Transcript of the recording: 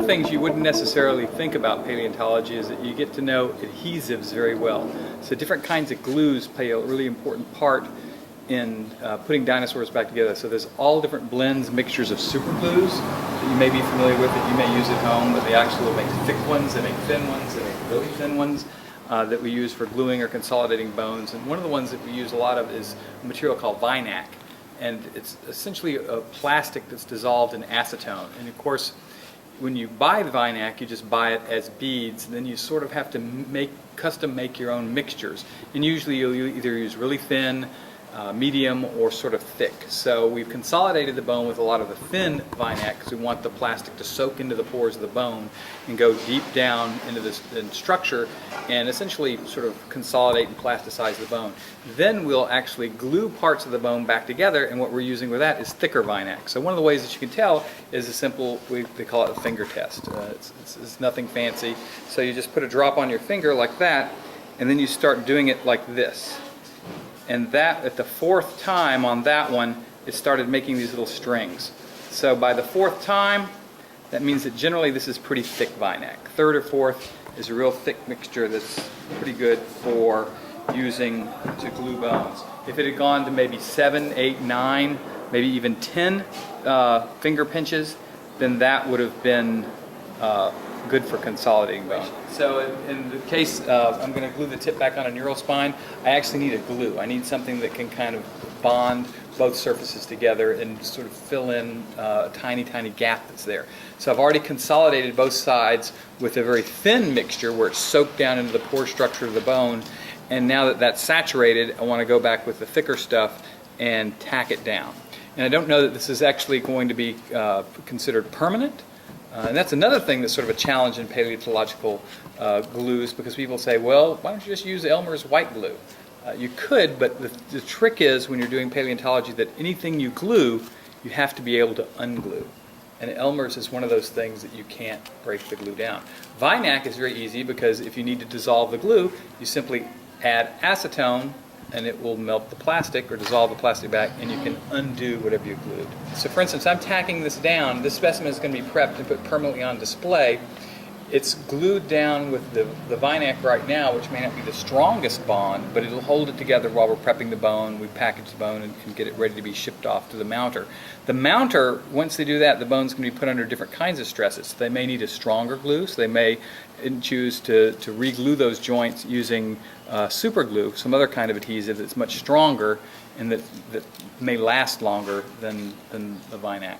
the things you wouldn't necessarily think about paleontology is that you get to know adhesives very well. So different kinds of glues play a really important part in putting dinosaurs back together. So there's all different blends, mixtures of super glues that you may be familiar with, that you may use at home, but they actually will make thick ones, they make thin ones, they make really thin ones that we use for gluing or consolidating bones. And one of the ones that we use a lot of is a material called Vinac. And it's essentially a plastic that's dissolved in acetone. And of course, when you buy the Vinac, you just buy it as beads, and then you sort of have to custom make your own mixtures. And usually you'll either use really thin, medium, or sort of thick. So we've consolidated the bone with a lot of the thin Vinac because we want the plastic to soak into the pores of the bone and go deep down into the structure and essentially sort of consolidate and plasticize the bone. Then we'll actually glue parts of the bone back together, and what we're using with that is thicker Vinac. So one of the ways that you can tell is a simple, they call it a finger test. It's nothing fancy. So you just put a drop on your finger like that, and then you start doing it like this. And that, at the fourth time on that one, it started making these little strings. So by the fourth time, that means that generally this is pretty thick Vinac. Third or fourth is a real thick mixture that's pretty good for using to glue bones. If it had gone to maybe 7, 8, 9, maybe even 10 finger pinches, then that would have been good for consolidating bone. So in the case I'm going to glue the tip back on a neural spine, I actually need a glue. I need something that can kind of bond both surfaces together and sort of fill in a tiny, tiny gap that's there. So I've already consolidated both sides with a very thin mixture where it's soaked down into the pore structure of the bone, and now that that's saturated, I want to go back with the thicker stuff and tack it down. And I don't know that this is actually going to be considered permanent. And that's another thing that's sort of a challenge in paleontological glues, because people say, well, why don't you just use Elmer's white glue? You could, but the trick is when you're doing paleontology that anything you glue, you have to be able to unglue. And Elmer's is one of those things that you can't break the glue down. Vinac is very easy because if you need to dissolve the glue, you simply add acetone and it will melt the plastic or dissolve the plastic back, and you can undo whatever you glued. So for instance, I'm tacking this down. This specimen is going to be prepped and put permanently on display. It's glued down with the Vinac right now, which may not be the strongest bond, but it'll hold it together while we're prepping the bone. We package the bone and can get it ready to be shipped off to the mounter. The mounter, once they do that, the bone's going to be put under different kinds of stresses. They may need a stronger glue, so they may choose to re-glue those joints using super glue, some other kind of adhesive that's much stronger and that may last longer than the Vinac.